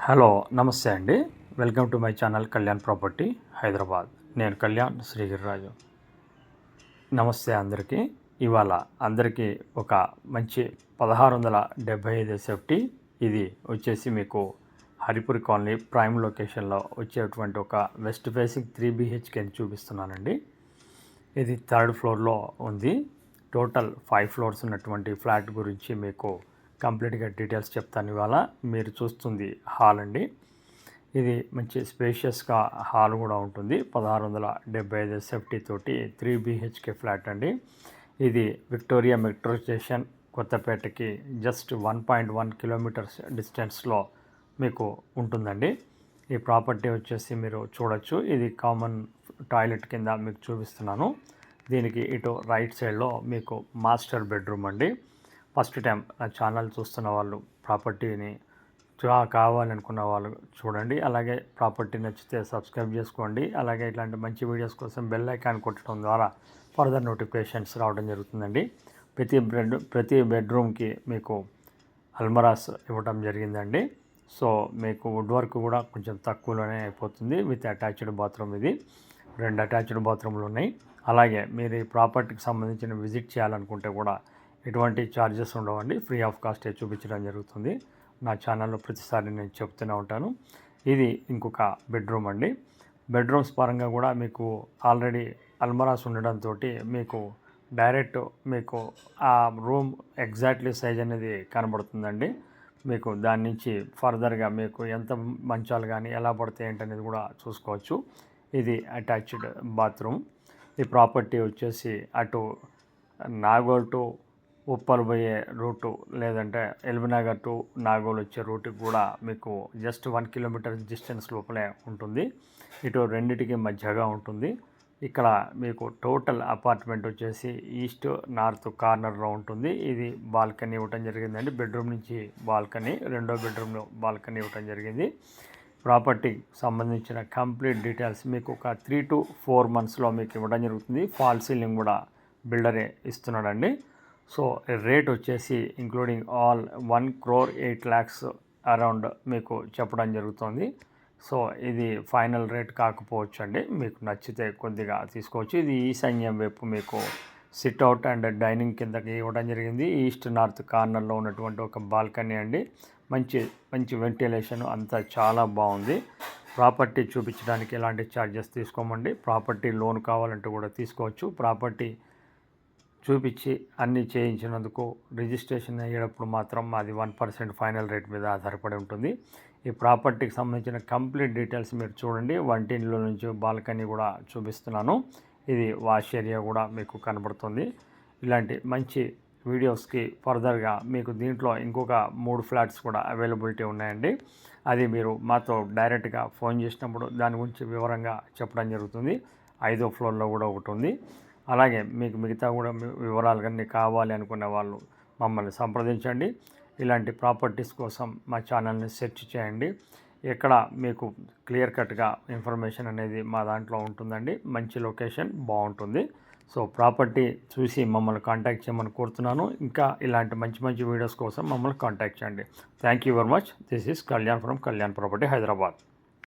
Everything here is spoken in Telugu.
హలో నమస్తే అండి. Welcome to my channel Kalyan property Hyderabad. నేను కళ్యాణ్ శ్రీగిరిరాజు. నమస్తే అందరికీ. ఇవాళ అందరికీ ఒక మంచి 1675 సేఫ్టీ. ఇది వచ్చేసి మీకు హరిపురి కాలనీ ప్రైమ్ లొకేషన్లో వచ్చేటువంటి ఒక వెస్ట్ ఫేసింగ్ 3 BHKని చూపిస్తున్నానండి. ఇది 3rd ఫ్లోర్లో ఉంది. టోటల్ 5 ఫ్లోర్స్ ఉన్నటువంటి ఫ్లాట్ గురించి మీకు కంప్లీట్గా డీటెయిల్స్ చెప్తాను. ఇవాళ మీరు చూస్తుంది హాల్ అండి. ఇది మంచి స్పేషియస్గా హాల్ కూడా ఉంటుంది. 1675 సేఫ్టీ తోటి 3 BHK ఫ్లాట్ అండి. ఇది విక్టోరియా మెట్రో స్టేషన్ కొత్తపేటకి జస్ట్ 1.1 కిలోమీటర్స్ డిస్టెన్స్లో మీకు ఉంటుందండి. ఈ ప్రాపర్టీ వచ్చేసి మీరు చూడొచ్చు. ఇది కామన్ టాయిలెట్ కింద మీకు చూపిస్తున్నాను. దీనికి ఇటు రైట్ సైడ్లో మీకు మాస్టర్ బెడ్రూమ్ అండి. ఫస్ట్ టైం నా ఛానల్ చూస్తున్న వాళ్ళు ప్రాపర్టీని కావాలనుకున్న వాళ్ళు చూడండి. అలాగే ప్రాపర్టీ నచ్చితే సబ్స్క్రైబ్ చేసుకోండి. అలాగే ఇట్లాంటి మంచి వీడియోస్ కోసం బెల్ ఐకాన్ కొట్టడం ద్వారా ఫర్దర్ నోటిఫికేషన్స్ రావడం జరుగుతుందండి. ప్రతి బెడ్రూమ్కి మీకు అల్మరాస్ ఇవ్వడం జరిగిందండి. సో మీకు వుడ్ వర్క్ కూడా కొంచెం తక్కువలోనే అయిపోతుంది. With attached bathroom. ఇది 2 అటాచ్డ్ బాత్రూమ్లు ఉన్నాయి. అలాగే మీరు ఈ ప్రాపర్టీకి సంబంధించిన విజిట్ చేయాలనుకుంటే కూడా ఎటువంటి ఛార్జెస్ ఉండవండి. ఫ్రీ ఆఫ్ కాస్టే చూపించడం జరుగుతుంది. నా ఛానల్లో ప్రతిసారి నేను చెప్తూనే ఉంటాను. ఇది ఇంకొక బెడ్రూమ్ అండి. బెడ్రూమ్స్ పరంగా కూడా మీకు ఆల్రెడీ అల్మరాస్ ఉండడంతో మీకు డైరెక్ట్ మీకు ఆ రూమ్ ఎగ్జాక్ట్లీ సైజ్ అనేది కనబడుతుందండి. మీకు దాని నుంచి ఫర్దర్గా మీకు ఎంత మంచాలు కానీ ఎలా పడతాయి ఏంటనేది కూడా చూసుకోవచ్చు. ఇది అటాచ్డ్ బాత్రూమ్. ఈ ప్రాపర్టీ వచ్చేసి అటు నాగోల్ టు ఉప్పల్ పోయే రూటు, లేదంటే ఎల్బీనగర్ టు నాగోల్ వచ్చే రూట్కి కూడా మీకు జస్ట్ 1 కిలోమీటర్ డిస్టెన్స్ లోపలే ఉంటుంది. ఇటు రెండిటికి మధ్యగా ఉంటుంది. ఇక్కడ మీకు టోటల్ అపార్ట్మెంట్ వచ్చేసి ఈస్ట్ నార్త్ కార్నర్లో ఉంటుంది. ఇది బాల్కనీ ఇవ్వటం జరిగిందండి. బెడ్రూమ్ నుంచి బాల్కనీ, రెండో బెడ్రూమ్లో బాల్కనీ ఇవ్వటం జరిగింది. ప్రాపర్టీకి సంబంధించిన కంప్లీట్ డీటెయిల్స్ మీకు ఒక 3 to 4 మంత్స్లో మీకు ఇవ్వడం జరుగుతుంది. ఫాల్ సీలింగ్ కూడా బిల్డరే ఇస్తున్నాడండి. సో రేట్ వచ్చేసి ఇంక్లూడింగ్ ఆల్ 1,08,00,000 అరౌండ్ మీకు చెప్పడం జరుగుతుంది. సో ఇది ఫైనల్ రేట్ కాకపోవచ్చు అండి. మీకు నచ్చితే కొద్దిగా తీసుకోవచ్చు. ఇది ఈశాన్యం వైపు మీకు సిట్అవుట్ అండ్ డైనింగ్ కిందకి ఇవ్వడం జరిగింది. ఈస్ట్ నార్త్ కార్నర్లో ఉన్నటువంటి ఒక బాల్కనీ అండి. మంచి వెంటిలేషన్ అంతా చాలా బాగుంది. ప్రాపర్టీ చూపించడానికి ఎలాంటి ఛార్జెస్ తీసుకోమండి. ప్రాపర్టీ లోన్ కావాలంటే కూడా తీసుకోవచ్చు. ప్రాపర్టీ చూపించి అన్నీ చేయించినందుకు రిజిస్ట్రేషన్ అయ్యేటప్పుడు మాత్రం అది 1% ఫైనల్ రేట్ మీద ఆధారపడి ఉంటుంది. ఈ ప్రాపర్టీకి సంబంధించిన కంప్లీట్ డీటెయిల్స్ మీరు చూడండి. వంటింట్లో నుంచి బాల్కనీ కూడా చూపిస్తున్నాను. ఇది వాష్ ఏరియా కూడా మీకు కనబడుతుంది. ఇలాంటి మంచి వీడియోస్కి ఫర్దర్గా మీకు దీంట్లో ఇంకొక 3 ఫ్లాట్స్ కూడా అవైలబిలిటీ ఉన్నాయండి. అది మీరు మాతో డైరెక్ట్గా ఫోన్ చేసినప్పుడు దాని గురించి వివరంగా చెప్పడం జరుగుతుంది. 5వ ఫ్లోర్లో కూడా ఒకటి ఉంది. అలాగే మీకు మిగతా కూడా వివరాలు కానీ కావాలి అనుకున్న వాళ్ళు మమ్మల్ని సంప్రదించండి. ఇలాంటి ప్రాపర్టీస్ కోసం మా ఛానల్ని సెర్చ్ చేయండి. ఎక్కడ మీకు క్లియర్ కట్గా ఇన్ఫర్మేషన్ అనేది మా దాంట్లో ఉంటుందండి. మంచి లొకేషన్ బాగుంటుంది. సో ప్రాపర్టీ చూసి మమ్మల్ని కాంటాక్ట్ చేయమని కోరుతున్నాను. ఇంకా ఇలాంటి మంచి వీడియోస్ కోసం మమ్మల్ని కాంటాక్ట్ చేయండి. Thank you very much. This is Kalyan from Kalyan property Hyderabad.